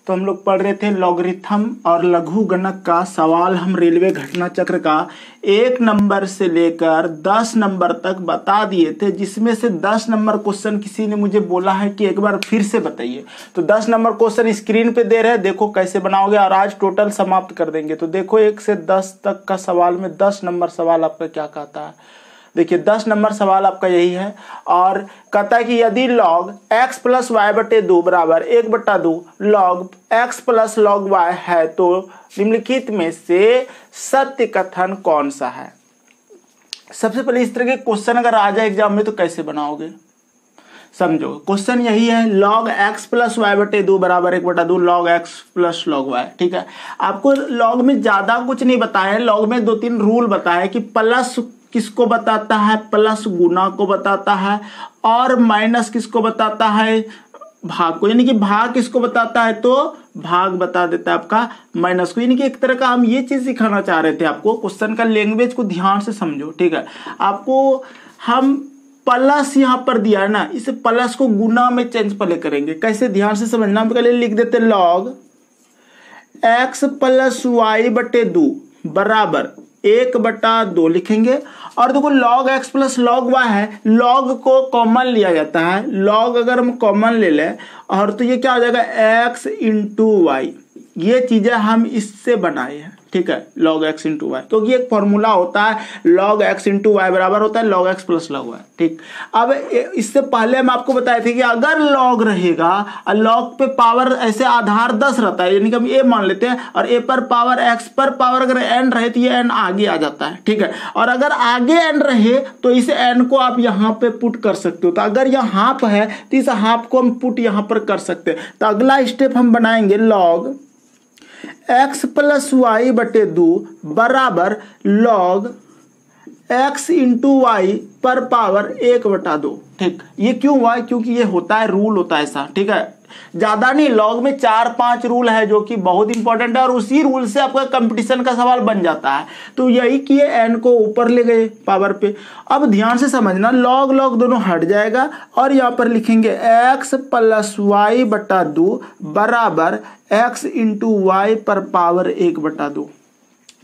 तो हम लोग पढ़ रहे थे लॉगरिथम और लघुगणक का सवाल। हम रेलवे घटना चक्र का 1 नंबर से लेकर 10 नंबर तक बता दिए थे, जिसमें से 10 नंबर क्वेश्चन किसी ने मुझे बोला है कि एक बार फिर से बताइए। तो 10 नंबर क्वेश्चन स्क्रीन पे दे रहे हैं, देखो कैसे बनाओगे और आज टोटल समाप्त कर देंगे। तो देखो 1 से 10 तक का सवाल में 10 नंबर सवाल आपका क्या कहता है। देखिए 10 नंबर सवाल आपका यही है और कहता है कि यदि log x प्लस वाई बटे 2 बराबर 1/2 log x plus log y है तो निम्नलिखित में से सत्य कथन कौन सा है। सबसे पहले इस तरह के क्वेश्चन अगर आ जाए एग्जाम में तो कैसे बनाओगे, समझो। क्वेश्चन यही है log x प्लस वाई बटे 2 बराबर 1/2 log x plus log y। ठीक है, आपको log में ज्यादा कुछ नहीं बताया है, log में 2-3 रूल बताया कि प्लस किसको बताता है, प्लस गुना को बताता है, और माइनस किसको बताता है, भाग को। यानी कि भाग किसको बताता है तो भाग बता देता है आपका माइनस को। यानी कि एक तरह का हम ये चीज सिखाना चाह रहे थे आपको। क्वेश्चन का लैंग्वेज को ध्यान से समझो। ठीक है, आपको हम प्लस यहाँ पर दिया है ना, इस प्लस को गुना में चेंज पहले करेंगे। कैसे, ध्यान से समझना। हम पहले लिख देते log x प्लस वाई बटे 2 बराबर 1/2 लिखेंगे। और देखो log x plus log y है, log को कॉमन लिया जाता है। log अगर हम कॉमन ले लें और तो ये क्या हो जाएगा x इंटू वाई। ये चीजें हम इससे बनाए हैं। ठीक है, log x इंटू वाई, क्योंकि एक फॉर्मूला होता है log x इंटू वाई बराबर होता है log x plus log y। ठीक, अब इससे पहले हम आपको बताए थे कि अगर log रहेगा और log पे पावर ऐसे आधार 10 रहता है, यानी कि हम a मान लेते हैं और a पर पावर x पर पावर अगर n रहे तो ये n आगे आ जाता है। ठीक है, और अगर आगे n रहे तो इस n को आप यहाँ पे पुट कर सकते हो। तो अगर यहाँ हाफ है तो इस हाफ को हम पुट यहाँ पर कर सकते हैं। तो अगला स्टेप हम बनाएंगे log x प्लस वाई बटे 2 बराबर log x इंटू वाई पर पावर 1/2। ठीक, ये क्यों हुआ, क्योंकि ये होता है रूल होता है ऐसा। ठीक है, ज्यादा नहीं, log में 4-5 रूल है जो कि बहुत इंपॉर्टेंट है और उसी रूल से आपका कंपटीशन का सवाल बन जाता है। तो यही किए, n को ऊपर ले गए पावर पे। अब ध्यान से समझना, log log दोनों हट जाएगा और यहाँ पर लिखेंगे x प्लस वाई बटा 2 बराबर x इंटू वाई पर पावर 1/2।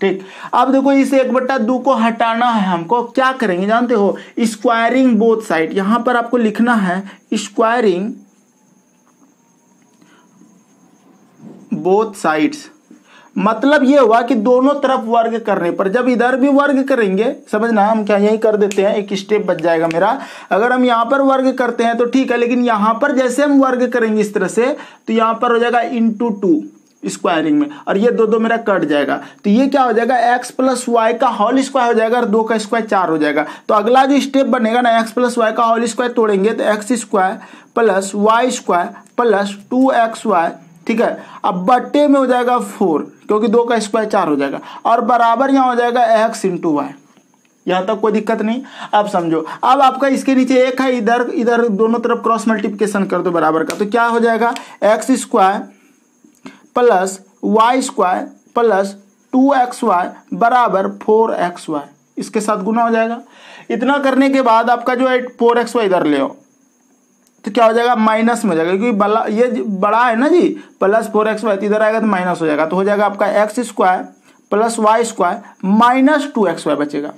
ठीक, अब देखो इस 1/2 को हटाना है हमको, क्या करेंगे जानते हो, स्क्वायरिंग बोथ साइड। यहां पर आपको लिखना है स्क्वायरिंग बोथ साइड्स। मतलब ये हुआ कि दोनों तरफ वर्ग करने पर, जब इधर भी वर्ग करेंगे, समझना, हम क्या यही कर देते हैं, एक स्टेप बच जाएगा मेरा। अगर हम यहाँ पर वर्ग करते हैं तो ठीक है, लेकिन यहाँ पर जैसे हम वर्ग करेंगे इस तरह से तो यहाँ पर हो जाएगा इंटू 2 स्क्वायरिंग में, और ये दो मेरा कट जाएगा। तो ये क्या हो जाएगा, x प्लस वाई का होल स्क्वायर हो जाएगा और 2 का स्क्वायर 4 हो जाएगा। तो अगला जो स्टेप बनेगा ना, x प्लस वाई का होल स्क्वायर तोड़ेंगे तो x square plus y square plus 2xy। ठीक है, अब बट्टे में हो जाएगा 4, क्योंकि 2 का स्क्वायर 4 हो जाएगा, और बराबर यहाँ हो जाएगा x इंटू वाई। यहाँ तक कोई दिक्कत नहीं। अब समझो, अब आपका इसके नीचे एक है, इधर इधर दोनों तरफ क्रॉस मल्टीप्लिकेशन कर दो बराबर का, तो क्या हो जाएगा, x square plus y square plus 2xy बराबर 4xy। इसके साथ गुना हो जाएगा। इतना करने के बाद आपका जो है 4xy इधर ले आओ तो क्या हो जाएगा, माइनस में हो जाएगा, क्योंकि ये बड़ा है ना जी, प्लस 4xy इधर आएगा तो माइनस हो जाएगा। तो हो जाएगा आपका x square plus y square minus 2xy बचेगा।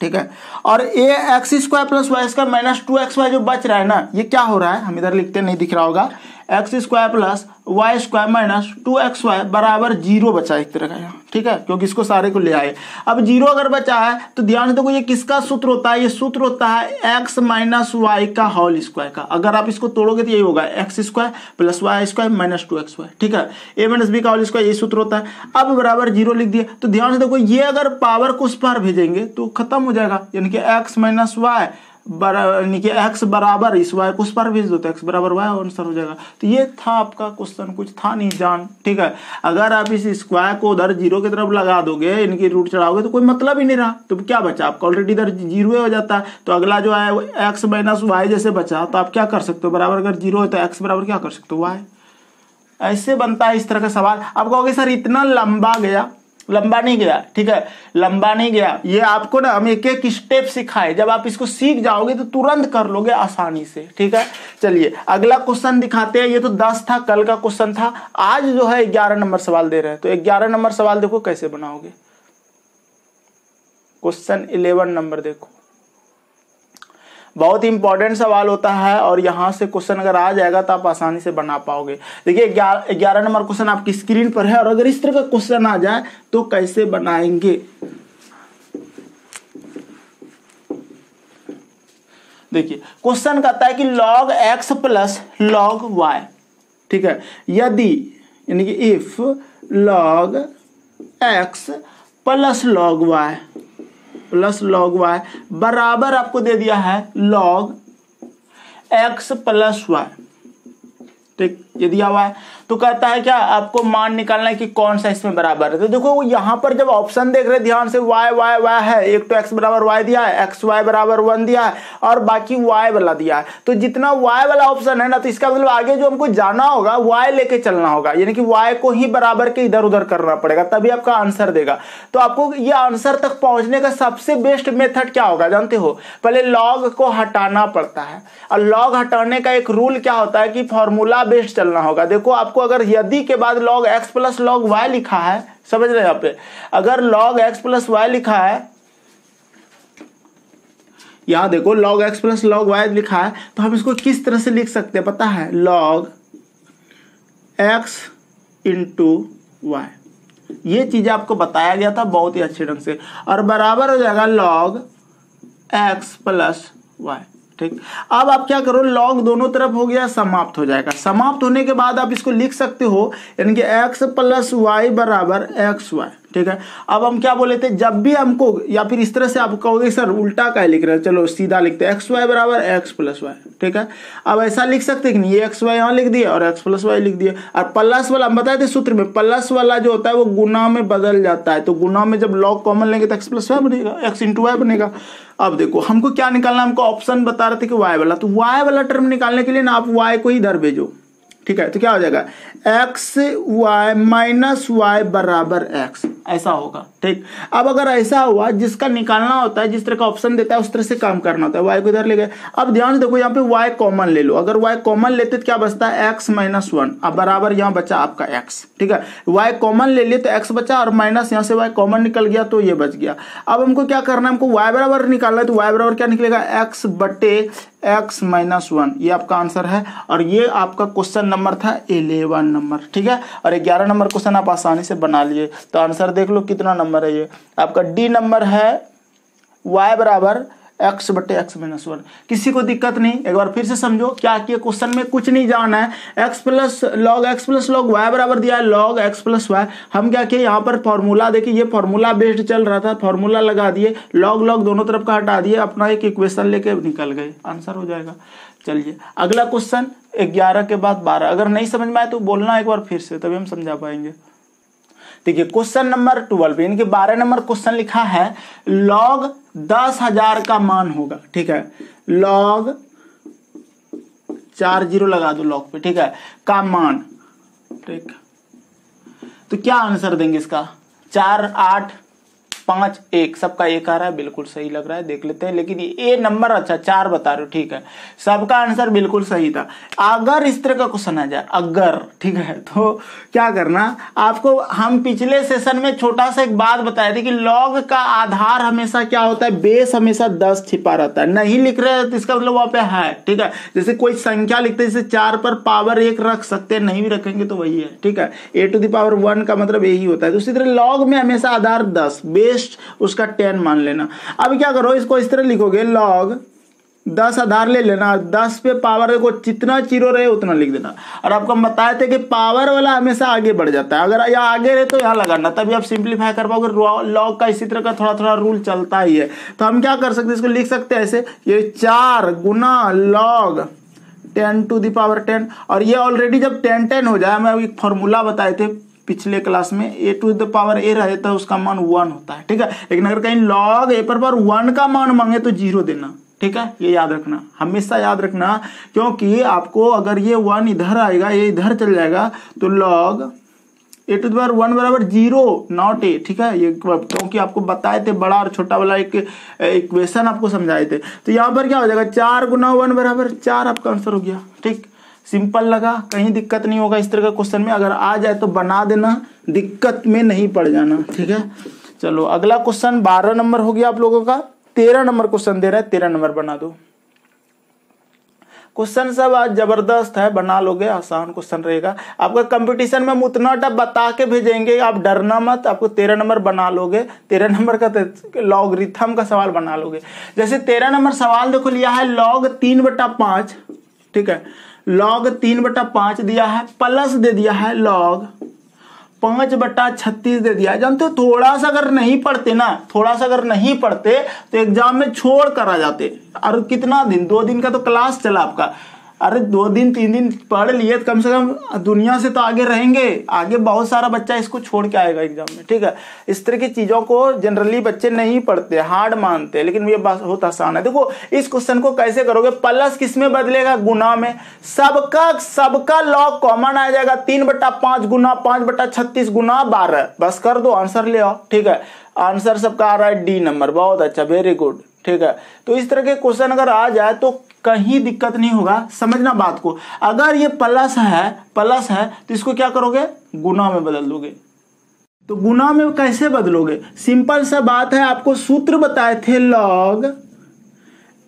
ठीक है, और ये x square plus y square minus 2xy जो बच रहा है ना, ये क्या हो रहा है, हम इधर लिखते नहीं, दिख रहा होगा, x square plus y square minus 2xy बराबर 0 बचा एक तरह का यहाँ। ठीक है, क्योंकि इसको सारे को ले आए। अब 0 अगर बचा है तो ध्यान से देखो, ये किसका सूत्र होता है, ये सूत्र होता है x माइनस वाई का होल स्क्वायर का। अगर आप इसको तोड़ोगे तो यही होगा, x square plus y square minus 2xy। ठीक है, a माइनस बी का होल स्क्वायर, ये सूत्र होता है। अब बराबर 0 लिख दिए। तो ध्यान से देखो, ये अगर पावर को उस पार भेजेंगे तो खत्म हो जाएगा, यानी कि x माइनस वाई यानी कि x बराबर इस y को उस पर भेज दो तो x बराबर y आंसर हो जाएगा। तो ये था आपका क्वेश्चन, कुछ था नहीं जान। ठीक है, अगर आप इस स्क्वायर को उधर 0 की तरफ लगा दोगे, इनकी रूट चढ़ाओगे तो कोई मतलब ही नहीं रहा। तो क्या बचा आपका, ऑलरेडी इधर 0 हो जाता है। तो अगला जो है x माइनस वाई जैसे बचा, तो आप क्या कर सकते हो, बराबर अगर 0 है तो x बराबर क्या कर सकते हो, y। ऐसे बनता है इस तरह का सवाल। आप कहोगे सर इतना लंबा गया, लंबा नहीं गया, ठीक है, लंबा नहीं गया। ये आपको ना हम एक एक स्टेप सिखाए, जब आप इसको सीख जाओगे तो तुरंत कर लोगे आसानी से, ठीक है। चलिए अगला क्वेश्चन दिखाते हैं। ये तो 10 था, कल का क्वेश्चन था। आज जो है 11 नंबर सवाल दे रहे हैं, तो 11 नंबर सवाल देखो कैसे बनाओगे। क्वेश्चन 11 नंबर देखो, बहुत इंपॉर्टेंट सवाल होता है और यहां से क्वेश्चन अगर आ जाएगा तो आप आसानी से बना पाओगे। देखिए 11 नंबर क्वेश्चन आपकी स्क्रीन पर है, और अगर इस तरह का क्वेश्चन आ जाए तो कैसे बनाएंगे। देखिए क्वेश्चन कहता है कि log x plus log y, ठीक है, यदि यानी कि if log x plus log y plus log y बराबर आपको दे दिया है log x प्लस y, ठीक, ये दिया हुआ है। तो कहता है क्या, आपको मान निकालना है कि कौन सा इसमें बराबर है। तो देखो यहाँ पर जब ऑप्शन देख रहे हैं ध्यान से, y y y है, एक तो x बराबर y दिया है, x y बराबर 1 दिया है, और बाकी y वाला दिया है। तो जितना y वाला ऑप्शन है ना, तो इसका मतलब आगे जो हमको जाना होगा y लेके चलना होगा, यानी कि y को ही बराबर के इधर उधर करना पड़ेगा, तभी आपका आंसर देगा। तो आपको ये आंसर तक पहुंचने का सबसे बेस्ट मेथड क्या होगा जानते हो, पहले log को हटाना पड़ता है, और log हटाने का एक रूल क्या होता है कि फॉर्मूला बेस्ड चलना होगा। देखो आपको अगर यदि के बाद log x plus log y लिखा है, समझ रहे हैं यहाँ पे, अगर log x प्लस y लिखा है, यहां देखो log x plus log y लिखा है, तो हम इसको किस तरह से लिख सकते हैं पता है, log x इंटू y। ये चीज आपको बताया गया था बहुत ही अच्छे ढंग से, और बराबर हो जाएगा log x प्लस y, ठीक। अब आप क्या करो, log दोनों तरफ हो गया, समाप्त हो जाएगा। समाप्त होने के बाद आप इसको लिख सकते हो, यानी कि x प्लस वाई बराबर एक्स वाई, ठीक है। अब हम क्या बोले थे, जब भी हमको, या फिर इस तरह से आप कहोगे सर उल्टा क्या लिख रहे हैं, चलो सीधा लिखते हैं, एक्स वाई बराबर एक्स प्लस वाई, ठीक है। अब ऐसा लिख सकते हैं कि नहीं, ये एक्स वाई यहाँ लिख दिए और एक्स प्लस वाई लिख दिए। और प्लस वाला हम बताए थे सूत्र में, प्लस वाला जो होता है वो गुना में बदल जाता है, तो गुना में जब log कॉमन लेंगे तो एक्स प्लस वाई बनेगा, एक्स इंटू वाई बनेगा। अब देखो हमको क्या निकालना, हमको ऑप्शन बता रहे थे कि वाई वाला, तो वाई वाला टर्म निकालने के लिए ना आप वाई को ही इधर भेजो, ठीक है। तो क्या हो जाएगा, एक्स वाई माइनस वाई बराबर एक्स, ऐसा होगा, ठीक। अब अगर ऐसा हुआ, जिसका निकालना होता है, जिस तरह का ऑप्शन देता है उस तरह से काम करना होता है। वाई को इधर ले गए। अब ध्यान से देखो यहाँ पे वाई कॉमन ले लो, अगर वाई कॉमन लेते तो क्या बचता है, एक्स माइनस 1, अब बराबर यहाँ बचा आपका एक्स, ठीक है। वाई कॉमन ले लिए तो एक्स बचा, और माइनस यहाँ से वाई कॉमन निकल गया तो ये बच गया। अब हमको क्या करना है, हमको वाई बराबर निकालना है, तो वाई बराबर क्या निकलेगा, एक्स बटे एक्स माइनस 1, ये आपका आंसर है। और ये आपका क्वेश्चन नंबर था 11 नंबर, ठीक है। और 11 नंबर क्वेश्चन आप आसानी से बना लिए। तो आंसर देख लो कितना नंबर है, ये आपका डी नंबर है, y बराबर एक्स बटे एक्स माइनस 1। किसी को दिक्कत नहीं, एक बार फिर से समझो क्या किया, क्वेश्चन में कुछ नहीं जाना है, x प्लस लॉग y बराबर दिया है log x प्लस वाई। हम क्या किए, यहाँ पर फॉर्मूला देखिए, ये फॉर्मूला बेस्ड चल रहा था, फॉर्मूला लगा दिए, log दोनों तरफ का हटा दिए, अपना एक इक्वेशन लेके निकल गए, आंसर हो जाएगा। चलिए अगला क्वेश्चन 11 के बाद 12, अगर नहीं समझ में आए तो बोलना एक बार फिर से, तभी हम समझा पाएंगे। देखिए क्वेश्चन नंबर 12 पे, इनके 12 नंबर क्वेश्चन लिखा है, log 10,000 का मान होगा, ठीक है, log 4 0 लगा दो log पे, ठीक है, का मान, ठीक। तो क्या आंसर देंगे इसका, 4 8 5 1, सबका 1 आ रहा है, बिल्कुल सही लग रहा है, देख लेते हैं। लेकिन ये नंबर अच्छा 4 बता रहे हो, ठीक है, सबका आंसर बिल्कुल सही था। अगर इस तरह का क्वेश्चन आ जाए, अगर, ठीक है, तो क्या करना आपको, हम पिछले सेशन में छोटा सा एक बात बताए थे कि log का आधार हमेशा क्या होता है, बेस हमेशा 10 छिपा रहता है। नहीं लिख रहे हैं तो इसका मतलब वहां पे है, ठीक है। जैसे कोई संख्या लिखते हैं, जैसे 4 पर पावर 1 रख सकते हैं, नहीं भी रखेंगे तो वही है, ठीक है, a⁻1 का मतलब यही होता है। तो उसी तरह log में हमेशा आधार 10, बेस उसका 10 मान लेना। अब क्या करो, इसको इस तरह लिखोगे, log 10 आधार ले लेना, 10 पे पावर को जितना जीरो रहे उतना लिख देना। और आपको हम बताए थे कि पावर वाला हमेशा आगे बढ़ जाता है, अगर यहाँ आगे रहे तो यहाँ लगाना, तभी आप सिंप्लीफाई कर पाओगे। log का इसी तरह का थोड़ा थोड़ा रूल चलता ही है। तो हम क्या कर सकते हैं, इसको लिख सकते हैं ऐसे, ये 4 गुना log 10⁻10, और ये ऑलरेडी जब 10 हो जाए, हमें एक फॉर्मूला बताए थे पिछले क्लास में, a⁻a रहता है, उसका मान 1 होता है, ठीक है। लेकिन अगर कहीं log a पर 1 का मान मांगे तो 0 देना, ठीक है, ये याद रखना, हमेशा याद रखना, क्योंकि आपको अगर ये 1 इधर आएगा, ये इधर चल जाएगा, तो log a to the power 1 बराबर 0 नॉट a, ठीक है। ये क्योंकि आपको बताए थे बड़ा और छोटा वाला एक इक्वेशन आपको समझाए थे। तो यहाँ पर क्या हो जाएगा 4 गुना 1 बराबर 4 आपका आंसर हो गया, ठीक। सिंपल लगा, कहीं दिक्कत नहीं होगा इस तरह का क्वेश्चन में। अगर आ जाए तो बना देना, दिक्कत में नहीं पड़ जाना, ठीक है। चलो अगला क्वेश्चन 12 नंबर हो गया आप लोगों का। 13 नंबर क्वेश्चन दे रहा है, 13 नंबर बना दो। क्वेश्चन सब आज जबरदस्त है, बना लोगे, आसान क्वेश्चन रहेगा आपका। कंपटीशन में हम उतना टफ बता के भेजेंगे, आप डरना मत। आपको 13 नंबर बना लोगे, 13 नंबर का लॉगरिथम का सवाल बना लोगे। जैसे 13 नंबर सवाल देखो लिया है log 3/5, ठीक है। log 3/5 दिया है, प्लस दे दिया है log 5/36 दे दिया है। जानते हो थोड़ा सा अगर नहीं पढ़ते ना, थोड़ा सा अगर नहीं पढ़ते तो एग्जाम में छोड़ कर आ जाते। और कितना दिन, 2 दिन का तो क्लास चला आपका। अरे 2 दिन 3 दिन पढ़ लिए तो कम से कम दुनिया से तो आगे रहेंगे। आगे बहुत सारा बच्चा इसको छोड़ के आएगा एग्जाम में, ठीक है। इस तरह की चीजों को जनरली बच्चे नहीं पढ़ते, हार्ड मानते, लेकिन ये बात बहुत आसान है। देखो इस क्वेश्चन को कैसे करोगे, प्लस किस में बदलेगा, गुना में। सबका लॉग कॉमन आ जाएगा, 3/5 गुना 5/36 गुना 12, बस कर दो, आंसर ले आओ, ठीक है। आंसर सबका आ रहा है डी नंबर, बहुत अच्छा, वेरी गुड, ठीक है। तो इस तरह के क्वेश्चन अगर आ जाए तो कहीं दिक्कत नहीं होगा, समझना बात को। अगर ये प्लस है तो इसको क्या करोगे, गुना में बदल दोगे। तो गुना में कैसे बदलोगे, सिंपल सा बात है, आपको सूत्र बताए थे log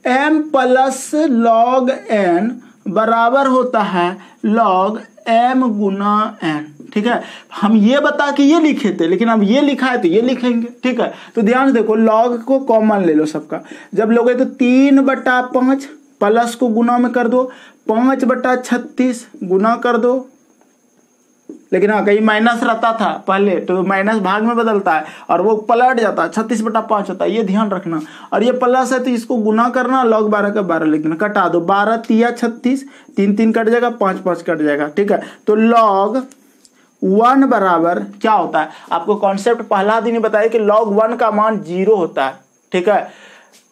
m plus log n बराबर होता है log m गुना n, ठीक है। हम ये बता के ये लिखे थे, लेकिन अब ये लिखा है तो ये लिखेंगे, ठीक है। तो ध्यान से देखो, log को कॉमन ले लो सबका। जब लोगे तो 3/5 प्लस को गुना में कर दो, 5/36 गुना कर दो। लेकिन हाँ कहीं माइनस रहता था पहले तो माइनस भाग में बदलता है और वो पलट जाता है, 36/5 होता है, ये ध्यान रखना। और ये प्लस है तो इसको गुना करना, log 12 का 12 लिख देना, कटा दो, 12 तिया 36, 3 3 कट जाएगा, 5 5 कट जाएगा, ठीक है। तो log 1 बराबर क्या होता है, आपको कॉन्सेप्ट पहला दिन ही बताया कि log 1 का मान 0 होता है, ठीक है।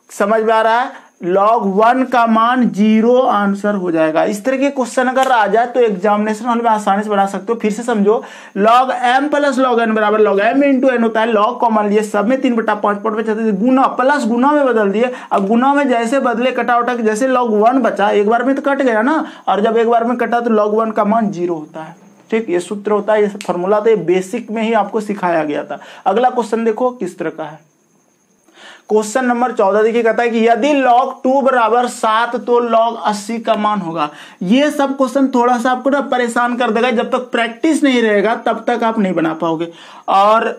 समझ में आ रहा है, log 1 का मान 0 आंसर हो जाएगा। इस तरह के क्वेश्चन अगर आ जाए तो एग्जामिनेशन हॉल में आसानी से बना सकते हो। फिर से समझो, log m plus log n बराबर log m इंटू n होता है। log कॉमन लिए, सब में 3/5 गुना, प्लस गुना में बदल दिए। अब गुना में जैसे बदले कटा उटा, जैसे log 1 बचा, एक बार में तो कट गया ना, और जब एक बार में कटा तो log 1 का मान 0 होता है, ठीक। ये सूत्र होता है, ये फॉर्मूला तो ये बेसिक में ही आपको सिखाया गया था। अगला क्वेश्चन देखो किस तरह का है। क्वेश्चन नंबर 14 देखिए, कहता है कि यदि log 2 बराबर 7 तो log 80 का मान होगा। ये सब क्वेश्चन थोड़ा सा आपको ना परेशान कर देगा, जब तक प्रैक्टिस नहीं रहेगा तब तक आप नहीं बना पाओगे। और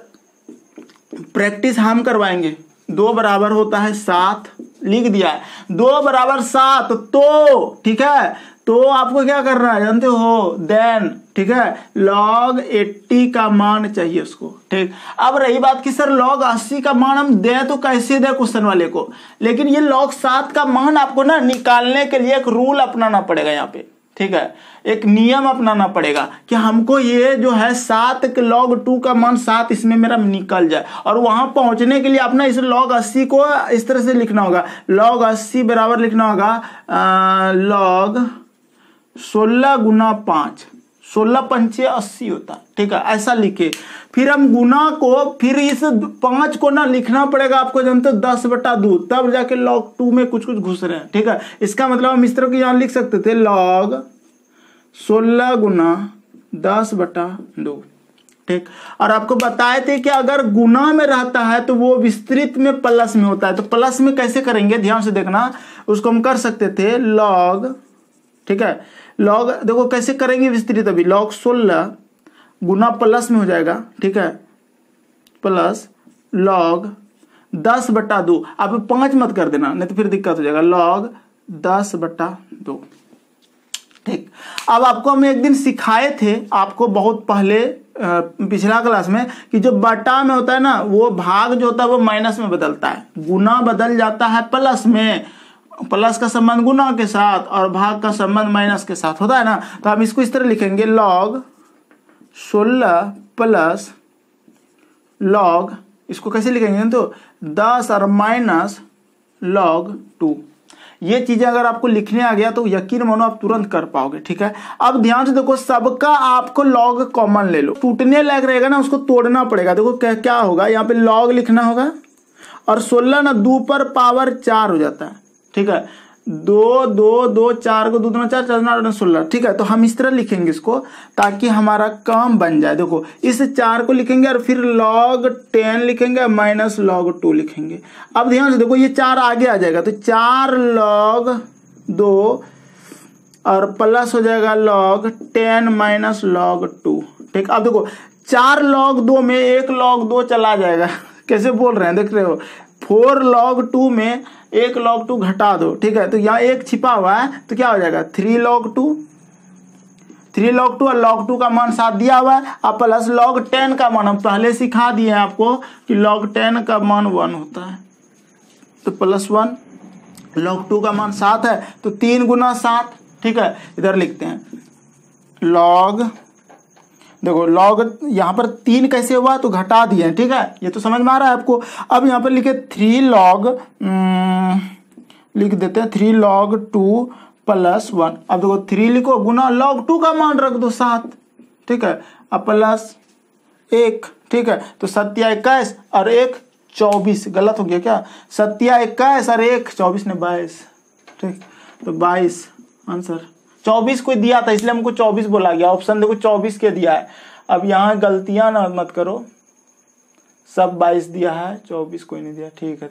प्रैक्टिस हम करवाएंगे। 2 बराबर होता है 7, लिख दिया है, 2 बराबर 7 तो, ठीक है। तो आपको क्या करना है जानते हो, देन, ठीक है, log 80 का मान चाहिए उसको, ठीक। अब रही बात कि सर log 80 का मान हम दें तो कैसे दें क्वेश्चन वाले को, लेकिन ये log 7 का मान आपको ना निकालने के लिए एक रूल अपनाना पड़ेगा यहाँ पे, ठीक है। एक नियम अपनाना पड़ेगा कि हमको ये जो है 7 के log 2 का मान 7 इसमें मेरा निकल जाए। और वहां पहुंचने के लिए अपना इस log 80 को इस तरह से लिखना होगा, log 80 बराबर लिखना होगा log 16 गुना 5, 16 पंचे 80 होता है, ठीक है। ऐसा लिखे, फिर हम गुना को, फिर इस 5 को ना लिखना पड़ेगा आपको जानते हो 10/2, तब जाके log 2 में कुछ घुस रहे हैं, ठीक है। इसका मतलब हम इस तरह की यहाँ लिख सकते थे log 16 गुना 10/2, ठीक। और आपको बताए थे कि अगर गुना में रहता है तो वो विस्तृत में प्लस में होता है। तो प्लस में कैसे करेंगे ध्यान से देखना, उसको हम कर सकते थे log, ठीक है, log देखो कैसे करेंगे विस्तृत, अभी log 16 गुना प्लस में हो जाएगा, ठीक है, प्लस log 10/2, आप 5 मत कर देना नहीं तो फिर दिक्कत हो जाएगा, log 10/2, ठीक। अब आपको हम एक दिन सिखाए थे, आपको बहुत पहले पिछला क्लास में, कि जो बटा में होता है ना वो भाग जो होता है वो माइनस में बदलता है, गुना बदल जाता है प्लस में, प्लस का संबंध गुना के साथ और भाग का संबंध माइनस के साथ होता है ना। तो हम इसको इस तरह लिखेंगे, log 16 प्लस log, इसको कैसे लिखेंगे तो 10 और माइनस log 2। ये चीजें अगर आपको लिखने आ गया तो यकीन मानो आप तुरंत कर पाओगे। ठीक है, अब ध्यान से देखो, सबका आपको लॉग कॉमन ले लो, टूटने लायक रहेगा ना उसको तोड़ना पड़ेगा। देखो क्या होगा, यहाँ पे लॉग लिखना होगा और 16 ना 2 पर पावर 4 हो जाता है। ठीक है, 2 2 2 4 को 2 दूना 4 4 9 16। ठीक है, तो हम इस तरह लिखेंगे इसको ताकि हमारा काम बन जाए। देखो इस 4 को लिखेंगे और फिर log 10 लिखेंगे माइनस log 2 लिखेंगे। अब ध्यान से देखो ये 4 आगे आ जाएगा तो 4 log 2 और प्लस हो जाएगा log 10 माइनस log 2। ठीक, अब देखो 4 log 2 में 1 log 2 चला जाएगा। कैसे बोल रहे हैं, देख रहे हो, 4 log 2 में 1 log 2 घटा दो। ठीक है, तो यहाँ 1 छिपा हुआ है तो क्या हो जाएगा 3 log 2 और log 2 का मान 7 दिया हुआ है। अब प्लस log 10 का मान हम पहले सिखा दिए हैं आपको कि log 10 का मान 1 होता है, तो प्लस 1, log 2 का मान 7 है तो 3 गुना 7। ठीक है, इधर लिखते हैं log, देखो log यहाँ पर 3 कैसे हुआ तो घटा दिए हैं। ठीक है, ये तो समझ में आ रहा है आपको। अब यहाँ पर लिखे 3 log, लिख देते हैं 3 log 2 प्लस 1। अब देखो 3 लिखो गुना log 2 का मान रख दो 7। ठीक है, अब प्लस 1। ठीक है, तो 7 या 21 और 1 24, गलत हो गया क्या, 7 या 21 और 1 24 ने 22। ठीक, तो 22 आंसर। 24 को दिया था इसलिए हमको 24 बोला गया, ऑप्शन देखो 24 के दिया है। अब यहाँ गलतियां ना मत करो, सब 22 दिया है, 24 कोई नहीं दिया। ठीक है,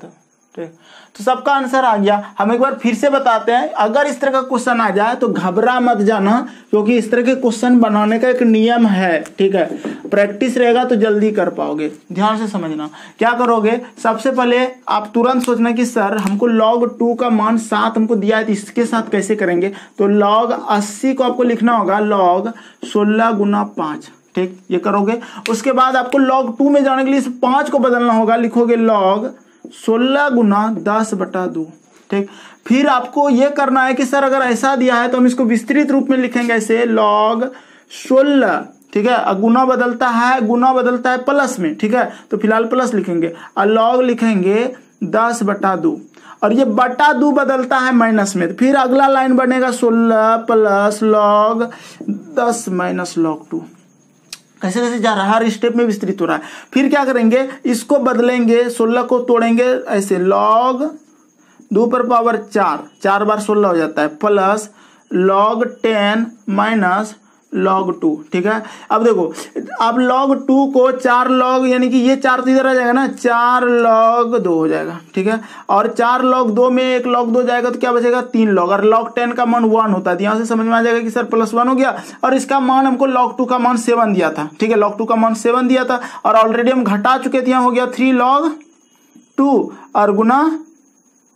तो सबका आंसर आ गया। हम एक बार फिर से बताते हैं, अगर इस तरह का क्वेश्चन आ जाए तो घबरा मत जाना, क्योंकि इस तरह के क्वेश्चन बनाने का एक नियम है। ठीक है, प्रैक्टिस रहेगा तो जल्दी कर पाओगे। ध्यान से समझना, क्या करोगे, सबसे पहले आप तुरंत सोचना कि सर हमको log 2 का मान 7 हमको दिया है तो इसके साथ कैसे करेंगे। तो log 80 को आपको लिखना होगा log 16 गुना 5। ठीक, ये करोगे। उसके बाद आपको log 2 में जाने के लिए इस 5 को बदलना होगा, लिखोगे log 16 गुना 10/2। ठीक, फिर आपको ये करना है कि सर अगर ऐसा दिया है तो हम इसको विस्तृत रूप में लिखेंगे ऐसे log 16। ठीक है, गुना बदलता है प्लस में। ठीक है, तो फिलहाल प्लस लिखेंगे और log लिखेंगे 10/2 और ये बटा 2 बदलता है माइनस में। फिर अगला लाइन बनेगा 16 प्लस log 10 माइनस log 2। कैसे कैसे जा रहा है, हर स्टेप में विस्तृत हो रहा है। फिर क्या करेंगे, इसको बदलेंगे, 16 को तोड़ेंगे ऐसे log 2 पर पावर 4 बार 16 हो जाता है, प्लस log 10 माइनस log 2। ठीक है, अब देखो अब log 2 को 4 log, यानी कि ये 4 तो इधर आ जाएगा ना, 4 log 2 हो जाएगा। ठीक है, और 4 log 2 में 1 log 2 जाएगा तो क्या बचेगा 3 log, और log 10 का मान 1 होता है। यहाँ से समझ में आ जाएगा कि सर प्लस 1 हो गया, और इसका मान हमको log 2 का मान 7 दिया था। ठीक है, log 2 का मान 7 दिया था और ऑलरेडी हम घटा चुके थे, यहाँ हो गया 3 log 2 और गुना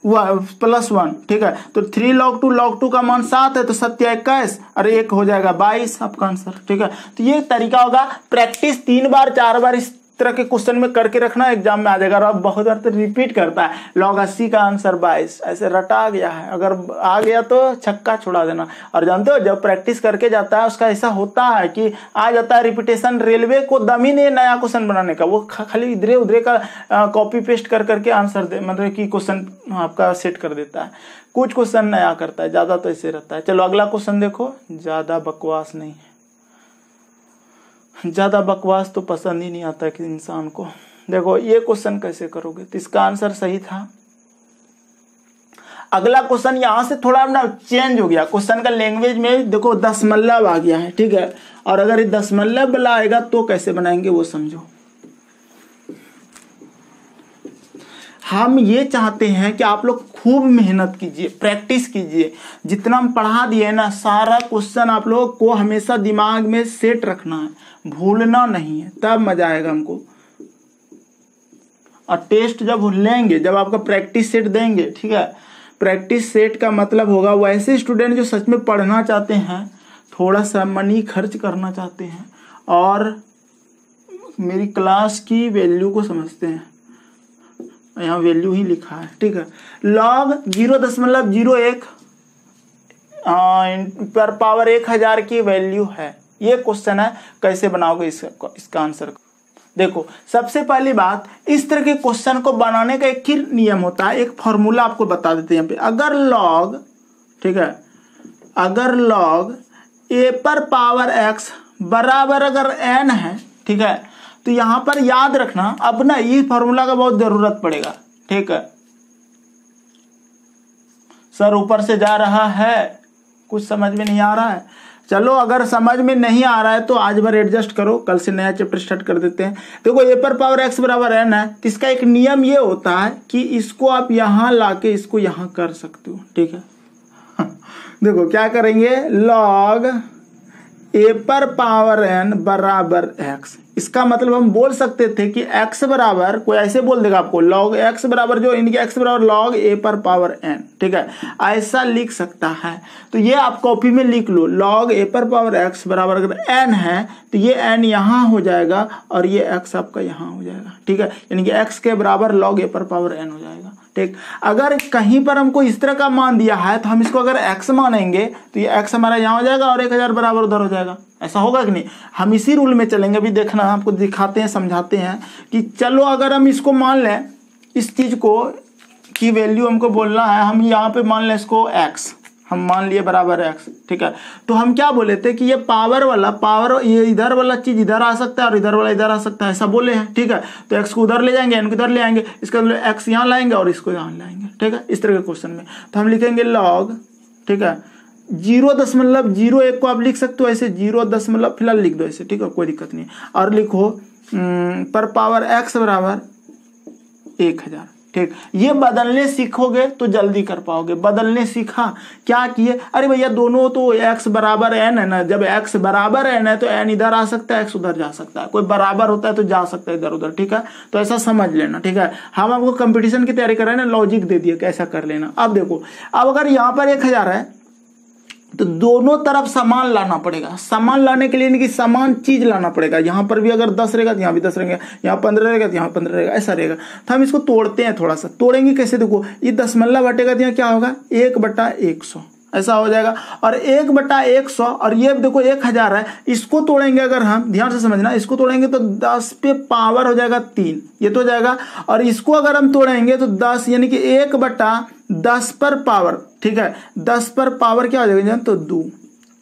प्लस 1। ठीक है, तो 3 log 2 का मान 7 है तो 7 या 21 और 1 हो जाएगा 22 आपका आंसर। ठीक है, तो ये तरीका होगा, प्रैक्टिस 3 बार 4 बार इस तरह के क्वेश्चन में करके रखना, एग्जाम में आ जाएगा। और अब बहुत बार तो रिपीट करता है, log 80 का आंसर 22, ऐसे रटा गया है। अगर आ गया तो छक्का छुड़ा देना। और जानते हो जब प्रैक्टिस करके जाता है उसका ऐसा होता है कि आ जाता है रिपीटेशन। रेलवे को दम ही नहीं नया क्वेश्चन बनाने का, वो खाली इधरे उधरे का कॉपी पेस्ट कर करके आंसर दे, मतलब कि क्वेश्चन आपका सेट कर देता है। कुछ क्वेश्चन नया करता है, ज्यादा तो ऐसे रहता है। चलो अगला क्वेश्चन देखो, ज्यादा बकवास नहीं है, ज्यादा बकवास तो पसंद ही नहीं आता कि इंसान को। देखो ये क्वेश्चन कैसे करोगे, तो इसका आंसर सही था। अगला क्वेश्चन यहां से थोड़ा ना चेंज हो गया, क्वेश्चन का लैंग्वेज में देखो दशमलव आ गया है। ठीक है, और अगर ये दशमलव वाला आएगा तो कैसे बनाएंगे वो समझो। हम ये चाहते हैं कि आप लोग खूब मेहनत कीजिए, प्रैक्टिस कीजिए। जितना हम पढ़ा दिए ना, सारा क्वेश्चन आप लोग को हमेशा दिमाग में सेट रखना है, भूलना नहीं है, तब मजा आएगा हमको। और टेस्ट जब लेंगे, जब आपका प्रैक्टिस सेट देंगे, ठीक है, प्रैक्टिस सेट का मतलब होगा वैसे स्टूडेंट जो सच में पढ़ना चाहते हैं, थोड़ा सा मनी खर्च करना चाहते हैं और मेरी क्लास की वैल्यू को समझते हैं। यहाँ वैल्यू ही लिखा है। ठीक है, log 0.01 पर पावर 1000 की वैल्यू है। ये क्वेश्चन है, कैसे बनाओगे इसका आंसर। देखो सबसे पहली बात, इस तरह के क्वेश्चन को बनाने का एक ही नियम होता है, एक फॉर्मूला आपको बता देते हैं यहाँ पे। अगर लॉग, ठीक है, अगर लॉग a पर पावर x बराबर अगर n है, ठीक है, तो यहां पर याद रखना अब ना ये फॉर्मूला का बहुत जरूरत पड़ेगा, ठीक है। सर ऊपर से जा रहा है, कुछ समझ में नहीं आ रहा है, चलो अगर समझ में नहीं आ रहा है तो आज भर एडजस्ट करो, कल से नया चैप्टर स्टार्ट कर देते हैं। देखो a पर पावर x बराबर n है, तो इसका एक नियम ये होता है कि इसको आप यहां लाके इसको यहां कर सकते हो, ठीक है। देखो क्या करेंगे, लॉग a पर पावर n बराबर x, इसका मतलब हम बोल सकते थे कि x बराबर, कोई ऐसे बोल देगा आपको लॉग x बराबर, जो इनके x बराबर लॉग a पर पावर n, ठीक है, ऐसा लिख सकता है। तो ये आप कॉपी में लिख लो, लॉग a पर पावर x बराबर अगर n है तो ये n यहाँ हो जाएगा और ये x आपका यहाँ हो जाएगा, ठीक है, यानी कि x के बराबर लॉग a पर पावर n हो जाएगा, ठीक। अगर कहीं पर हमको इस तरह का मान दिया है तो हम इसको अगर x मानेंगे तो ये x हमारा यहाँ हो जाएगा और 1000 बराबर उधर हो जाएगा, ऐसा होगा कि नहीं। हम इसी रूल में चलेंगे, अभी देखना आपको दिखाते हैं, समझाते हैं कि चलो अगर हम इसको मान लें, इस चीज को की वैल्यू हमको बोलना है, हम यहाँ पे मान लें इसको x, हम मान लिए बराबर x, ठीक है। तो हम क्या बोले थे कि ये पावर वाला, पावर ये इधर वाला चीज इधर आ सकता है और इधर वाला इधर आ सकता है, ऐसा बोले हैं, ठीक है। तो x को उधर ले जाएंगे, n को इधर ले आएंगे, इसका मतलब x यहाँ लाएंगे और इसको यहाँ लाएंगे, ठीक है। इस तरह के क्वेश्चन में तो हम लिखेंगे लॉग, ठीक है, 0.01 को आप लिख सकते हो ऐसे, 0 फिलहाल लिख दो ऐसे, ठीक है, कोई दिक्कत नहीं। और लिखो पर पावर x बराबर 1000, ठीक। ये बदलने सीखोगे तो जल्दी कर पाओगे। बदलने सीखा, क्या किए, अरे भैया दोनों तो x बराबर n है ना, जब x बराबर n है तो n इधर आ सकता है, x उधर जा सकता है, कोई बराबर होता है तो जा सकता है इधर उधर, ठीक है। तो ऐसा समझ लेना, ठीक है। हम आपको कंपटीशन की तैयारी कर रहे हैं ना, लॉजिक दे दिया कैसा कर लेना। अब देखो, अब अगर यहाँ पर 1000 है तो दोनों तरफ समान लाना पड़ेगा। समान लाने के लिए यानी कि समान चीज लाना पड़ेगा। यहाँ पर भी अगर 10 रहेगा तो यहाँ भी 10 रहेगा, यहाँ 15 रहेगा तो यहाँ 15 रहेगा, ऐसा रहेगा। तो हम इसको तोड़ते हैं, थोड़ा सा तोड़ेंगे कैसे, देखो ये दशमलव हटेगा तो यहाँ क्या होगा 1/100, ऐसा हो जाएगा। और 1/100 और ये देखो 1000 है, इसको तोड़ेंगे अगर हम, ध्यान से समझना, इसको तोड़ेंगे तो 10 पे पावर हो जाएगा 3, ये तो हो जाएगा। और इसको अगर हम तोड़ेंगे तो 10 यानी कि 1/10 पर पावर, ठीक है, 10 पर पावर क्या हो जाएगा जान, तो 2,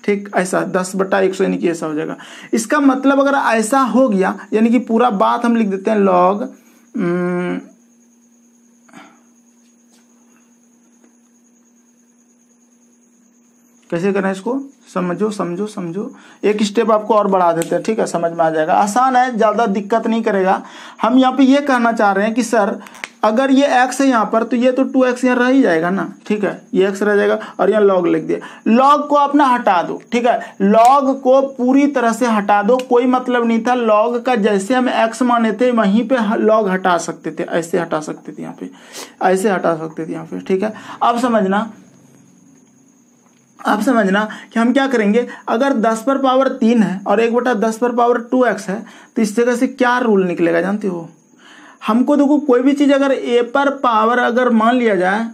ठीक, ऐसा 10/100 यानी कि ऐसा हो जाएगा। इसका मतलब अगर ऐसा हो गया यानी कि पूरा बात हम लिख देते हैं लॉग कैसे करना है इसको, समझो समझो समझो, एक स्टेप आपको और बढ़ा देते हैं, ठीक है, समझ में आ जाएगा, आसान है, ज़्यादा दिक्कत नहीं करेगा। हम यहाँ पे ये कहना चाह रहे हैं कि सर अगर ये x है यहाँ पर तो ये तो 2x यहाँ रह ही जाएगा ना, ठीक है, ये x रह जाएगा और यहाँ log लिख दिया। log को अपना हटा दो, ठीक है, log को पूरी तरह से हटा दो, कोई मतलब नहीं था। log का जैसे हम x माने थे वहीं पे log हटा सकते थे, ऐसे हटा सकते थे, यहाँ पे ऐसे हटा सकते थे यहाँ पे, ठीक है। अब समझना कि हम क्या करेंगे, अगर 10 पर पावर 3 है और 1/10 पर पावर 2x है तो इस जगह से क्या रूल निकलेगा जानते हो। हमको देखो कोई भी चीज अगर a पर पावर अगर मान लिया जाए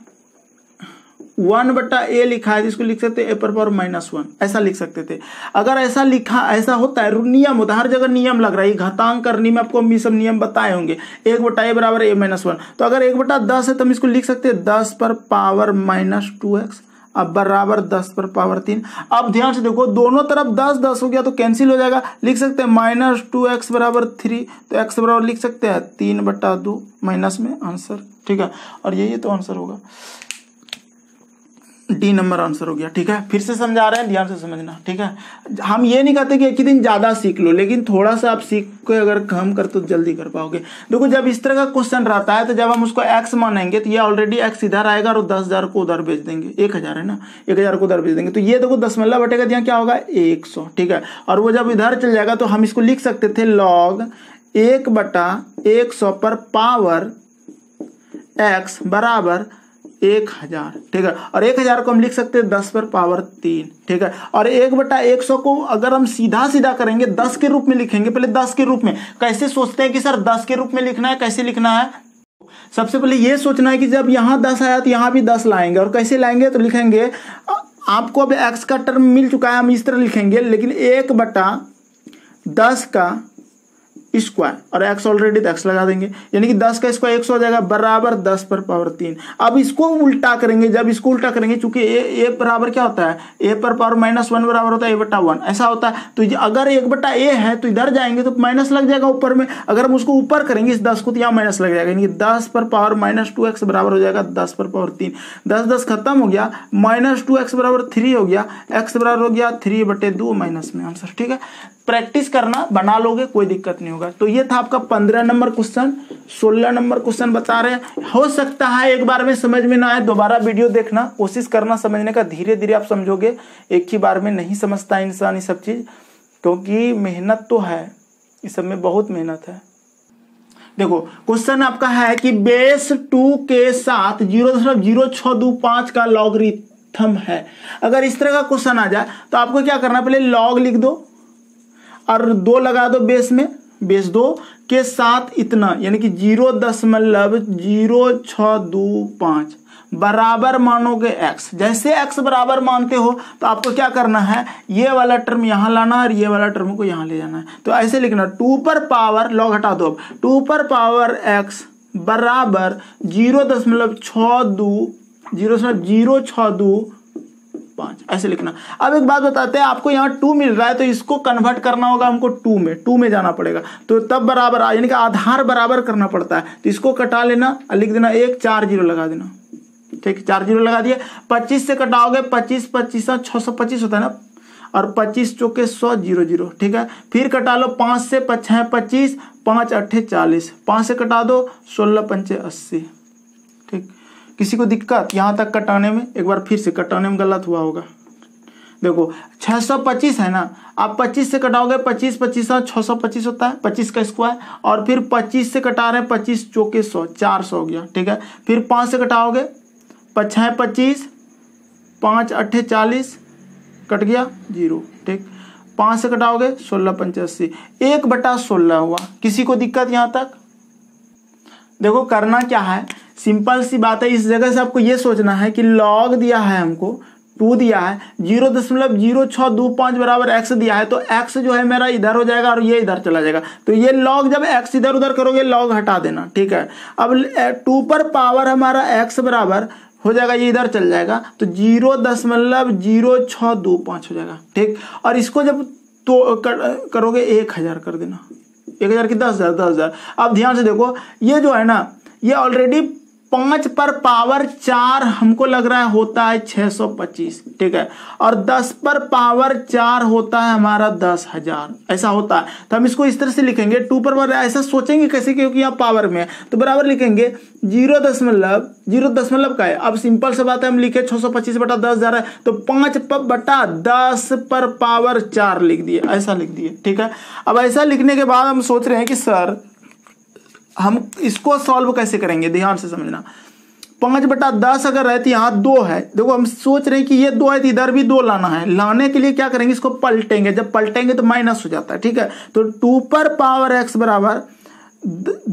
1/a लिखा है तो इसको लिख सकते हैं a पर पावर -1, ऐसा लिख सकते थे। अगर ऐसा लिखा, ऐसा होता है, नियम होता है, हर जगह नियम लग रहा है, घातांक करने में आपको हम ये सब नियम बताए होंगे। 1/a बराबर a -1, तो अगर 1/10 है तो हम इसको लिख सकते हैं 10 पर पावर -2x, अब बराबर 10 पर पावर 3। अब ध्यान से देखो दोनों तरफ 10 हो गया तो कैंसिल हो जाएगा, लिख सकते हैं -2x बराबर 3, तो x बराबर लिख सकते हैं 3/2 माइनस में आंसर, ठीक है। और यही तो आंसर होगा, डी नंबर आंसर हो गया, ठीक है। फिर से समझा रहे हैं, ध्यान से समझना, ठीक है। हम ये नहीं कहते कि एक ही दिन ज्यादा सीख लो, लेकिन थोड़ा सा आप सीख के अगर काम करते तो जल्दी कर पाओगे। देखो जब इस तरह का क्वेश्चन रहता है तो जब हम उसको x मानेंगे तो ये ऑलरेडी x इधर आएगा और 10,000 को उधर भेज देंगे, 1000 है ना, 1000 को उधर भेज देंगे, तो ये देखो दशमलव बटेगा यहाँ क्या होगा 100, ठीक है। और वो जब इधर चल जाएगा तो हम इसको लिख सकते थे log 1/100 पर पावर x बराबर 1000, ठीक है। और 1000 को हम लिख सकते हैं 10 पर पावर 3, ठीक है। और 1/100 को अगर हम सीधा करेंगे 10 के रूप में लिखेंगे, पहले 10 के रूप में कैसे सोचते हैं कि सर 10 के रूप में लिखना है, कैसे लिखना है। सबसे पहले ये सोचना है कि जब यहाँ 10 आया तो यहाँ भी 10 लाएंगे, और कैसे लाएंगे तो लिखेंगे, आपको अब x का टर्म मिल चुका है, हम इस तरह लिखेंगे, लेकिन 1/10 का स्क्वायर और x ऑलरेडी तो x लगा देंगे, यानी कि 10 का स्क्वायर 100 हो जाएगा बराबर 10 पर पावर 3। अब इसको उल्टा करेंगे, जब इसको उल्टा करेंगे चूंकि a बराबर क्या होता है, a पर पावर -1 बराबर होता है a/1 ऐसा होता है। तो अगर 1/a है तो इधर जाएंगे तो माइनस लग जाएगा ऊपर में, अगर हम उसको ऊपर करेंगे इस 10 को तो यहाँ माइनस लग जाएगा, यानी कि 10 पर पावर -2x बराबर हो जाएगा 10 पर पावर 3। 10 खत्म हो गया, -2x बराबर 3 हो गया, x बराबर हो गया 3/2 माइनस में आंसर। ठीक है, प्रैक्टिस करना, बना लोगे कोई दिक्कत नहीं होगा। तो ये था आपका 15 नंबर क्वेश्चन। 16 नंबर क्वेश्चन बता रहे हैं, हो सकता है एक बार में समझ में ना आए, दोबारा वीडियो देखना, कोशिश करना समझने का, धीरे धीरे आप समझोगे, एक ही बार में नहीं समझता इंसान ये सब चीज, क्योंकि मेहनत तो है, इस सब में बहुत मेहनत है। देखो क्वेश्चन आपका है कि बेस 2 के साथ 0.0625 का लॉगरिथम है। अगर इस तरह का क्वेश्चन आ जाए तो आपको क्या करना, पहले लॉग लिख दो और 2 लगा दो बेस में, बेस 2 के साथ इतना, यानी कि 0.0625 बराबर मानोगे x। जैसे x बराबर मानते हो तो आपको क्या करना है, ये वाला टर्म यहाँ लाना है और ये वाला टर्म को यहाँ ले जाना है। तो ऐसे लिखना 2 पर पावर, लॉग हटा दो, अब 2 पर पावर x बराबर 0.062 ऐसे लिखना। अब एक बात बताते हैं, आपको यहाँ 2 मिल रहा है तो इसको कन्वर्ट करना होगा हमको 2 में जाना पड़ेगा, तो तब बराबर यानी कि आधार बराबर करना पड़ता है। तो इसको कटा लेना और लिख देना 1, 4 0 लगा देना। ठीक, 4 0 लगा दिए। 25 से कटाओगे 25 25 625 होता है ना, और 25 चौके 100 0 0। ठीक है, फिर कटा लो 5 से 6 25, 5 8 40, 5 से कटा दो 16 5 80। ठीक, किसी को दिक्कत यहाँ तक कटाने में, एक बार फिर से कटाने में गलत हुआ होगा। देखो 625 है ना, आप 25 से कटाओगे 25 25 625 होता है, 25 का स्क्वायर, और फिर 25 से कटा रहे हैं 25 चौके 100 400 हो गया। ठीक है, फिर 5 से कटाओगे 6 25, 5 8 40 कट गया 0। ठीक, 5 से कटाओगे 16 5 80, 1/16 हुआ। किसी को दिक्कत यहाँ तक? देखो करना क्या है, सिंपल सी बात है, इस जगह से आपको ये सोचना है कि लॉग दिया है हमको 2 दिया है, 0.0625 बराबर x दिया है, तो x जो है मेरा इधर हो जाएगा और ये इधर चला जाएगा। तो ये लॉग जब x इधर उधर करोगे लॉग हटा देना। ठीक है, अब 2 पर पावर हमारा x बराबर हो जाएगा, ये इधर चल जाएगा, तो 0.0625 हो जाएगा। ठीक, और इसको जब तो करोगे 1000 कर देना, 1000 की 10,000 10,000। अब ध्यान से देखो, ये जो है ना, ये ऑलरेडी 5 पर पावर 4 हमको लग रहा है होता है 625। ठीक है, और 10 पर पावर 4 होता है हमारा 10,000, ऐसा होता है। तो हम इसको इस तरह से लिखेंगे, 2 पर पावर, ऐसा सोचेंगे कैसे, क्योंकि यहाँ पावर में है, तो बराबर लिखेंगे 0 का है। अब सिंपल से बात है, हम लिखे 625/10,000 है, तो 5/10 पर पावर 4 लिख दिए, ऐसा लिख दिए। ठीक है, अब ऐसा लिखने के बाद हम सोच रहे हैं कि सर हम इसको सॉल्व कैसे करेंगे, ध्यान से समझना। 5/10 अगर है तो यहाँ 2 है, देखो हम सोच रहे हैं कि ये 2 है तो इधर भी 2 लाना है। लाने के लिए क्या करेंगे, इसको पलटेंगे, जब पलटेंगे तो माइनस हो जाता है। ठीक है, तो 2 पर पावर x बराबर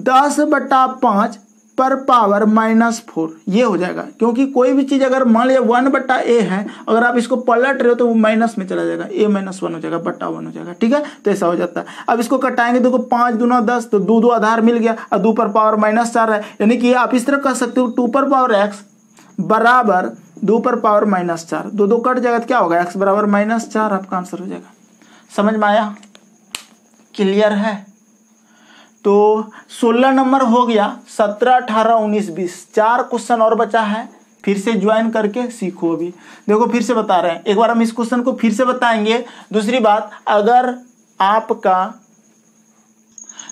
10/5 पर पावर -4 ये हो जाएगा, क्योंकि कोई भी चीज अगर मान लिया 1/a है, अगर आप इसको पलट रहे हो तो वो माइनस में चला जाएगा, a-1 हो जाएगा, /1 हो जाएगा। ठीक है, तो ऐसा हो जाता है। अब इसको कटाएंगे, देखो 5 दूना 10, तो 2 आधार मिल गया, और 2 पर पावर -4 है, यानी कि आप इस तरह कर सकते हो 2 पर पावर x बराबर 2 पर पावर -4, 2 कट जाएगा तो क्या होगा, x बराबर -4 आपका आंसर हो जाएगा। समझ में आया? क्लियर है? तो 16 नंबर हो गया, 17 18 19 20 4 क्वेश्चन और बचा है, फिर से ज्वाइन करके सीखो। अभी देखो फिर से बता रहे हैं, एक बार हम इस क्वेश्चन को फिर से बताएंगे। दूसरी बात, अगर आपका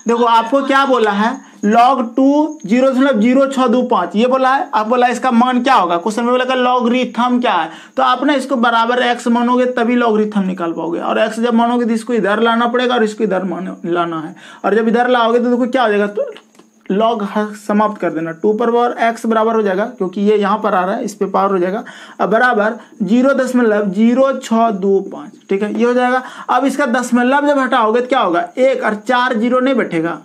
देखो आपको क्या बोला है, log 2 0.0625 ये बोला है, आप बोला इसका मान क्या होगा, क्वेश्चन में बोला लॉगरिथम क्या है, तो आप ना इसको बराबर x मानोगे तभी लॉगरिथम निकाल पाओगे, और x जब मानोगे तो इसको इधर लाना पड़ेगा और इसको इधर लाना है, और जब इधर लाओगे तो देखो क्या हो जाएगा, तो लॉग समाप्त कर देना, 2 पर पावर x बराबर हो जाएगा, क्योंकि ये यहाँ पर आ रहा है, इस पे पावर हो जाएगा, अब बराबर 0.0625। ठीक है, ये हो जाएगा। अब इसका दशमलव जब हटाओगे तो क्या होगा, 1 और 4 0 नहीं बैठेगा,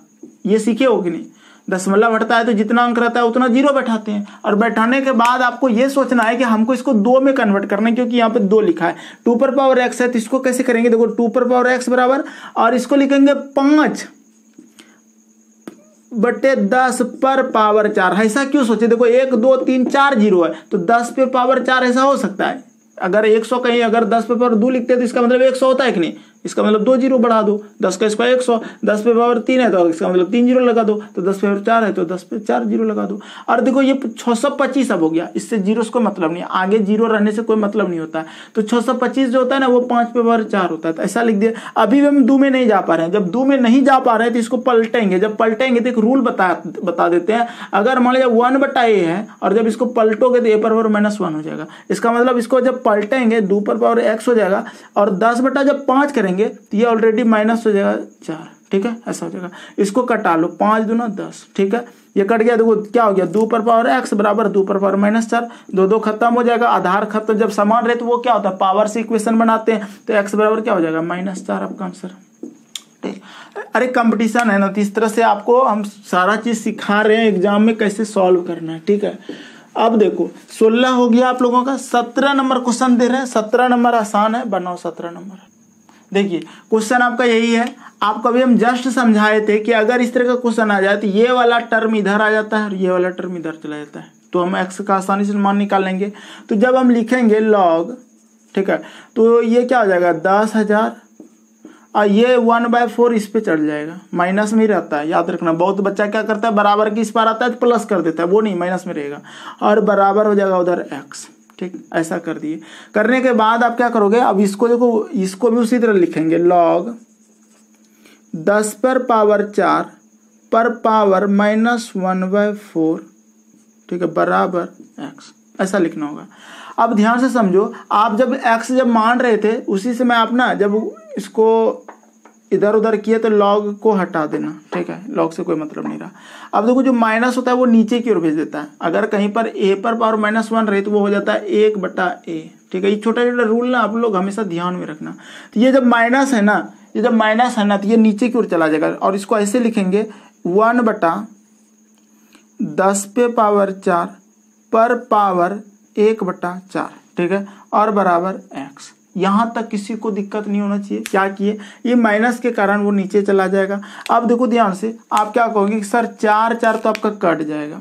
ये सीखे हो कि नहीं, दशमलव हटता है तो जितना अंक रहता है उतना 0 बैठाते हैं, और बैठाने के बाद आपको ये सोचना है कि हमको इसको 2 में कन्वर्ट करना है, क्योंकि यहाँ पे 2 लिखा है, 2 पर पावर x है, तो इसको कैसे करेंगे, देखो 2 पर पावर x बराबर, और इसको लिखेंगे 5 बटे 10 पर पावर 4। ऐसा क्यों सोचे, देखो 1 2 3 4 जीरो है तो 10 पे पावर 4 ऐसा हो सकता है। अगर 100 कहीं अगर 10 पे पावर 2 लिखते हैं तो इसका मतलब 100 होता है कि नहीं, इसका मतलब 2 जीरो बढ़ा दो, 10 का स्क्वायर 100, 10 पे पावर 3 है तो इसका मतलब 3 जीरो लगा दो, तो 10 पे पावर 4 है तो 10 पे 4 जीरो लगा दो। और देखो ये 625 अब हो गया, इससे जीरो से कोई मतलब नहीं, आगे जीरो रहने से कोई मतलब नहीं होता है। तो 625 जो होता है ना वो 5 पे पावर 4 होता है, तो ऐसा लिख दिया। अभी भी हम 2 में नहीं जा पा रहे हैं, जब 2 में नहीं जा पा रहे हैं तो इसको पलटेंगे, जब पलटेंगे तो एक रूल बता देते हैं। अगर मान लीजिए 1/a है और जब इसको पलटोगे तो a पर पावर -1 हो जाएगा, इसका मतलब इसको जब पलटेंगे 2 पर पावर x हो जाएगा और 10 बटा जब 5 करेंगे तो ये ऑलरेडी माइनस हो जाएगा 4, ठीक है, ऐसा हो जाएगा। इसको कटा लो, 5 दूना 10, ठीक है, ये कट गया। देखो क्या हो गया, 2 पर पावर x बराबर 2 पर पावर -4, 2 खत्म हो जाएगा, आधार खत्म। जब समान रहे तो वो क्या होता है, पावर से इक्वेशन बनाते हैं, तो x बराबर क्या हो जाएगा -4, आपका आंसर। ठीक, अरे कंपटीशन है ना, तो इस तरह से आपको हम सारा चीज सिखा रहे हैं एग्जाम में कैसे सॉल्व करना है, ठीक है। अब देखो 16 हो गया आप लोगों का, 17 नंबर क्वेश्चन दे रहे हैं। 17 नंबर आसान है, बनाओ 17 नंबर। देखिए क्वेश्चन आपका यही है, आपको अभी हम जस्ट समझाए थे कि अगर इस तरह का क्वेश्चन आ जाए तो ये वाला टर्म इधर आ जाता है और ये वाला टर्म इधर चला जाता है, तो हम x का आसानी से मान निकाल लेंगे। तो जब हम लिखेंगे log, ठीक है, तो ये क्या हो जाएगा 10,000 और ये 1/4 इस पे चढ़ जाएगा, माइनस में ही रहता है, याद रखना। बहुत बच्चा क्या करता है, बराबर की इस पर आता है तो प्लस कर देता है, वो नहीं, माइनस में रहेगा और बराबर हो जाएगा उधर x, ठीक, ऐसा कर दिए। करने के बाद आप क्या करोगे, अब इसको देखो, इसको भी उसी तरह लिखेंगे, log 10 पर पावर 4 पर पावर -1/4, ठीक है, बराबर x, ऐसा लिखना होगा। अब ध्यान से समझो, आप जब x जब मान रहे थे उसी समय आप ना जब इसको इधर उधर किए तो log को हटा देना, ठीक है, log से कोई मतलब नहीं रहा। अब देखो जो माइनस होता है वो नीचे की ओर भेज देता है, अगर कहीं पर a पर पावर -1 रहे तो वो हो जाता है 1/a, ठीक है। ये छोटा छोटा रूल ना आप लोग हमेशा ध्यान में रखना। तो ये जब माइनस है ना, ये जब माइनस है ना तो ये नीचे की ओर चला जाएगा और इसको ऐसे लिखेंगे 1/10 पे पावर 4 पर पावर 1/4, ठीक है, और बराबर x। यहां तक किसी को दिक्कत नहीं होना चाहिए। क्या किए, ये माइनस के कारण वो नीचे चला जाएगा। अब देखो ध्यान से, आप क्या कहोगे कि सर 4 4 तो आपका कट जाएगा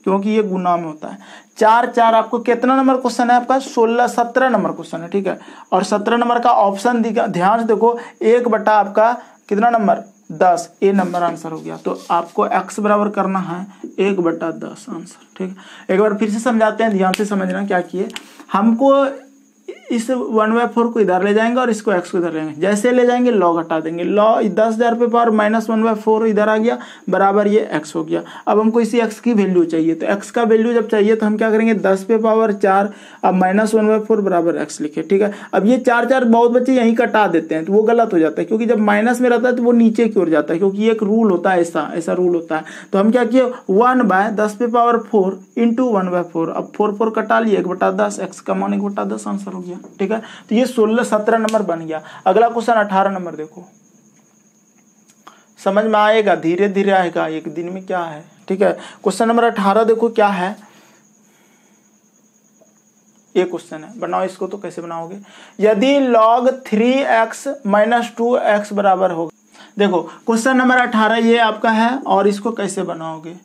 क्योंकि ये गुना में होता है। 4 4 आपको कितना नंबर क्वेश्चन है आपका, 17 नंबर क्वेश्चन है, ठीक है। और 17 नंबर का ऑप्शन दिखा, ध्यान से देखो, 1/ आपका कितना नंबर 10, ए नंबर आंसर हो गया। तो आपको x बराबर करना है 1/10 आंसर, ठीक। एक बार फिर से समझाते हैं, ध्यान से समझना क्या किए। हमको इस 1/4 को इधर ले जाएंगे और इसको x को इधर ले जाएंगे, जैसे ले जाएंगे log हटा देंगे, log 10,000 पे पावर -1/4 इधर आ गया, बराबर ये x हो गया। अब हमको इसी x की वैल्यू चाहिए, तो x का वैल्यू जब चाहिए तो हम क्या करेंगे, 10 पे पावर 4 अब -1/4 बराबर x लिखे, ठीक है। अब ये 4 4 बहुत बच्चे यहीं कटा देते हैं तो वो गलत हो जाता है, क्योंकि जब माइनस में रहता है तो वो नीचे की ओर जाता है, क्योंकि एक रूल होता है, ऐसा रूल होता है। तो हम क्या किए, 1/10 पे पावर 4 इंटू 1/4, अब 4 कटा लिए, 1/10, x का मान 1/10 आंसर हो गया, ठीक है। तो ये 17 नंबर बन गया। अगला क्वेश्चन 18 नंबर देखो, समझ में आएगा, धीरे धीरे आएगा, एक दिन में क्या है, ठीक है। क्वेश्चन नंबर 18 देखो क्या है, ये क्वेश्चन है, बनाओ इसको। तो कैसे बनाओगे, यदि log 3x - 2x बराबर होगा। देखो क्वेश्चन नंबर 18 ये आपका है, और इसको कैसे बनाओगे।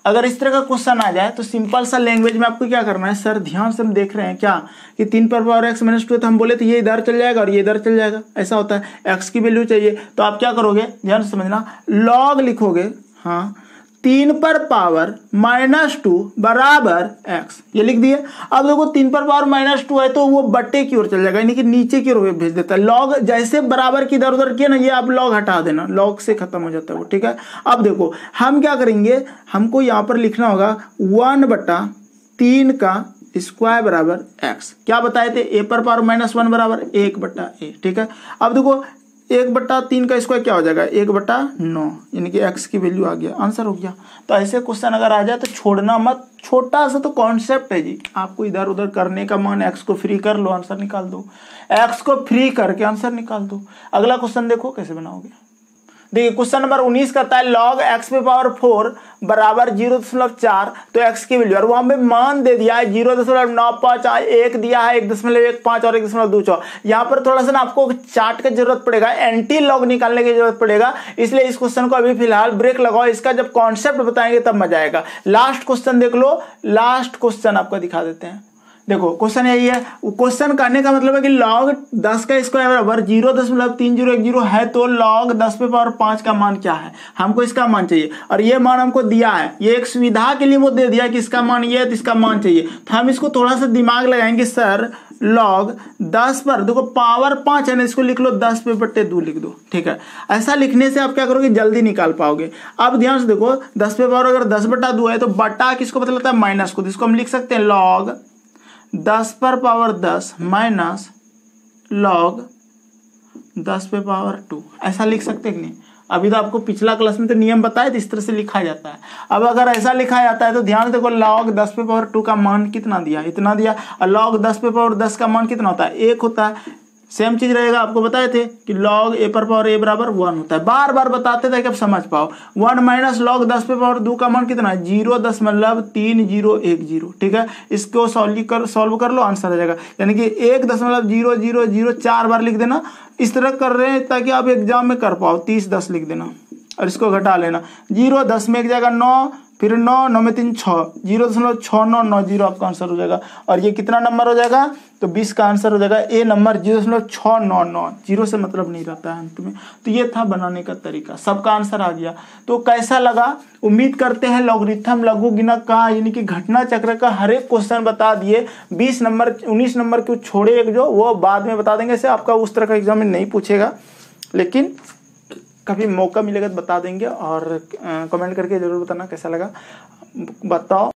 अगर इस तरह का क्वेश्चन आ जाए तो सिंपल सा लैंग्वेज में आपको क्या करना है, सर ध्यान से हम देख रहे हैं क्या कि 3 पर पावर x - 2 तो हम बोले तो ये इधर चल जाएगा और ये इधर चल जाएगा, ऐसा होता है। x की वैल्यू चाहिए तो आप क्या करोगे, ध्यान से समझना, log लिखोगे, हाँ, 3 पर पावर -2 बराबर x, ये लिख दिए। अब देखो 3 पर पावर -2 है तो वो बट्टे की ओर चल जाएगा, यानी कि नीचे की ओर भेज देता है। log जैसे बराबर की इधर उधर किया ना, ये आप log हटा देना, log से खत्म हो जाता है वो, ठीक है। अब देखो हम क्या करेंगे, हमको यहाँ पर लिखना होगा 1/3 का स्क्वायर बराबर x। क्या बताए थे, a पर पावर -1 बराबर 1/a, ठीक है। अब देखो 1/3 का स्क्वायर क्या हो जाएगा, 1/9, यानी कि x की वैल्यू आ गया, आंसर हो गया। तो ऐसे क्वेश्चन अगर आ जाए तो छोड़ना मत, छोटा सा तो कॉन्सेप्ट है जी, आपको इधर उधर करने का मन, x को फ्री कर लो, आंसर निकाल दो, x को फ्री करके आंसर निकाल दो। अगला क्वेश्चन देखो कैसे बनाओगे। देखिए क्वेश्चन नंबर 19 करता है log x पे पावर 4 बराबर 0.4, तो x की वैल्यू और वहां पे मान दे दिया है 0.95, 1 दिया है 1.15 और 1.24। यहाँ पर थोड़ा सा ना आपको चार्ट की जरूरत पड़ेगा, एंटी लॉग निकालने की जरूरत पड़ेगा, इसलिए इस क्वेश्चन को अभी फिलहाल ब्रेक लगाओ, इसका जब कॉन्सेप्ट बताएंगे तब मजा आएगा। लास्ट क्वेश्चन देख लो, लास्ट क्वेश्चन आपको दिखा देते हैं। देखो क्वेश्चन यही है, क्वेश्चन करने का मतलब है कि log 10 का स्क्वायर बराबर 0.3010 है, तो log 10 पे पावर 5 का मान क्या है, हमको इसका मान चाहिए और ये मान हमको दिया है, ये एक सुविधा के लिए वो दे दिया कि इसका मान ये है तो इसका मान चाहिए, तो हम इसको थोड़ा सा दिमाग लगाएंगे। सर log 10 पर देखो पावर 5 है ना, इसको लिख लो 10 पे बट्टे 2 लिख दो, ठीक है। ऐसा लिखने से आप क्या करोगे, जल्दी निकाल पाओगे। अब ध्यान से देखो 10 पे पावर अगर 10 बटा 2 है तो बटा किसको पता लगता है, माइनस को, तो इसको हम लिख सकते हैं log 10 पर पावर 10 माइनस log 10 पे पावर 2, ऐसा लिख सकते हैं कि नहीं। अभी तो आपको पिछला क्लास में तो नियम बताया था इस तरह से लिखा जाता है। अब अगर ऐसा लिखा जाता है तो ध्यान से देखो log 10 पे पावर 2 का मान कितना दिया, इतना दिया, और log 10 पे पावर 10 का मान कितना होता है, 1 होता है। सेम चीज रहेगा, आपको बताए थे कि log a पर पावर a बराबर 1 होता है, बार बार बताते थे कि आप समझ पाओ। 1 माइनस log 10 पे पावर 2 का मान कितना है, 0.3010, ठीक है। इसको सॉल्व कर लो, आंसर आ जाएगा, यानी कि 1.0004 बार लिख देना। इस तरह कर रहे हैं ताकि आप एग्जाम में कर पाओ, 30-10 लिख देना और इसको घटा लेना, 0-10 में एक जाएगा 9, फिर 9 में 3 6, 0.6990 आपका आंसर हो जाएगा। और ये कितना नंबर हो जाएगा, तो 20 का आंसर हो जाएगा ए नंबर, 0.699, जीरो से मतलब नहीं रहता है अंत में। तो ये था बनाने का तरीका, सबका आंसर आ गया। तो कैसा लगा, उम्मीद करते हैं लॉगरिथम लघु गिनक का यानी कि घटना चक्र का हर एक क्वेश्चन बता दिए। 20 नंबर 19 नंबर क्यों छोड़े एक जो, वो बाद में बता देंगे, से आपका उस तरह का एग्जाम में नहीं पूछेगा, लेकिन कभी मौका मिलेगा तो बता देंगे। और कमेंट करके जरूर बताना कैसा लगा, बताओ